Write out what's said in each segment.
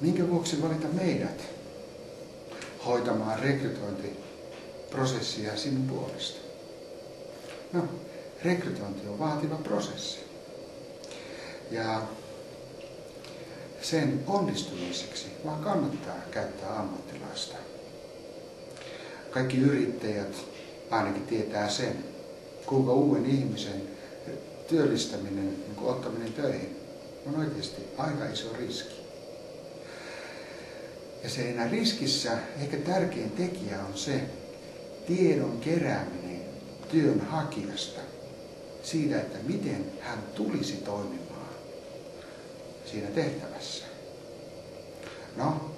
Minkä vuoksi valita meidät hoitamaan rekrytointiprosessia sinun puolesta? No, rekrytointi on vaativa prosessi. Ja sen onnistumiseksi vaan kannattaa käyttää ammattilaista. Kaikki yrittäjät ainakin tietää sen, kuinka uuden ihmisen työllistäminen, ottaminen töihin, on oikeasti aika iso riski. Ja siinä riskissä ehkä tärkein tekijä on se tiedon kerääminen työnhakijasta siitä, että miten hän tulisi toimimaan siinä tehtävässä. No,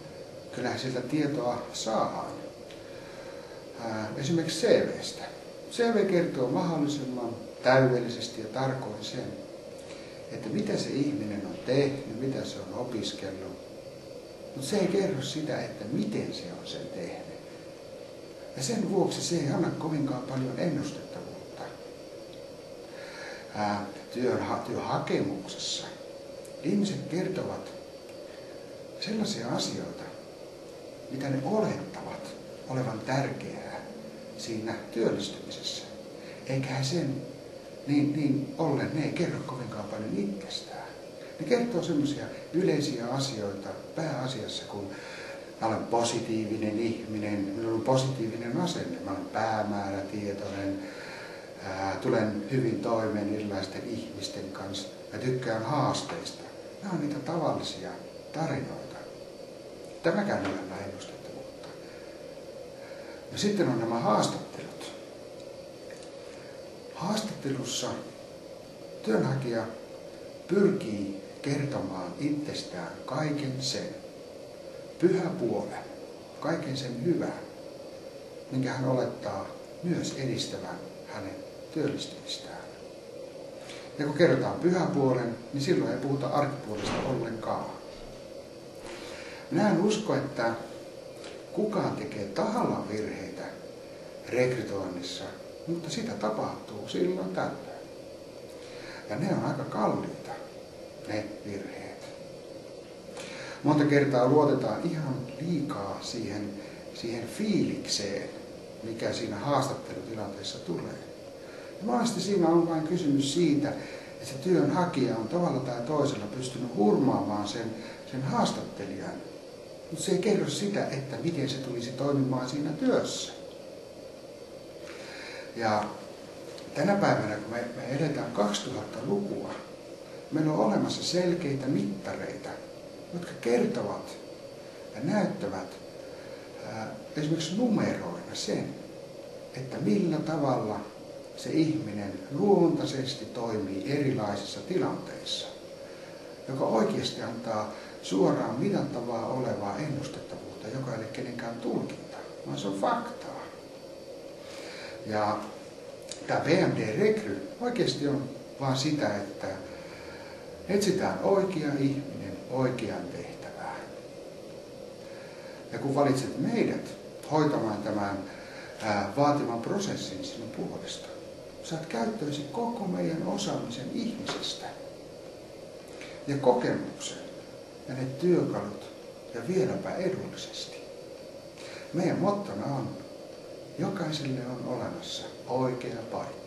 kyllähän sieltä tietoa saadaan. Esimerkiksi CV:stä. CV kertoo mahdollisimman täydellisesti ja tarkoin sen, että mitä se ihminen on tehnyt, mitä se on opiskellut. Mutta se ei kerro sitä, että miten se on sen tehnyt. Ja sen vuoksi se ei anna kovinkaan paljon ennustettavuutta. Työhakemuksessa ihmiset kertovat sellaisia asioita, mitä ne olettavat olevan tärkeää siinä työllistymisessä. Eikä he sen niin ollen, ne ei kerro kovinkaan paljon itsestään. Ne kertoo semmoisia yleisiä asioita pääasiassa, kun mä olen positiivinen ihminen, minulla on positiivinen asenne, mä olen päämäärätietoinen, tulen hyvin toimeen erilaisten ihmisten kanssa, mä tykkään haasteista. Nämä on niitä tavallisia tarinoita. Tämäkään ei ole ennustettavuutta. No sitten on nämä haastattelut. Haastattelussa työnhakija pyrkii kertomaan itsestään kaiken sen pyhäpuolen, kaiken sen hyvän, minkä hän olettaa myös edistävän hänen työllistymistään. Ja kun kerrotaan pyhäpuolen, niin silloin ei puhuta arkipuolesta ollenkaan. Minä en usko, että kukaan tekee tahallaan virheitä rekrytoinnissa, mutta sitä tapahtuu silloin tällöin. Ja ne on aika kalliita, ne virheet. Monta kertaa luotetaan ihan liikaa siihen fiilikseen, mikä siinä haastattelutilanteessa tulee. Ja monesti siinä on vain kysymys siitä, että se työnhakija on tavalla tai toisella pystynyt hurmaamaan sen haastattelijan. Mutta se ei kerro sitä, että miten se tulisi toimimaan siinä työssä. Ja tänä päivänä, kun me edetään 2000-lukua, meillä on olemassa selkeitä mittareita, jotka kertovat ja näyttävät esimerkiksi numeroina sen, että millä tavalla se ihminen luontaisesti toimii erilaisissa tilanteissa, joka oikeasti antaa suoraan mitattavaa olevaa ennustettavuutta, joka ei ole kenenkään tulkinta, vaan se on faktaa. Ja tämä VMD-rekry oikeasti on vaan sitä, että etsitään oikea ihminen oikeaan tehtävään. Ja kun valitset meidät hoitamaan tämän vaativan prosessin sinun puolesta, saat käyttöösi koko meidän osaamisen ihmisestä ja kokemuksen ja ne työkalut ja vieläpä edullisesti. Meidän mottona on, jokaiselle on olemassa oikea paikka.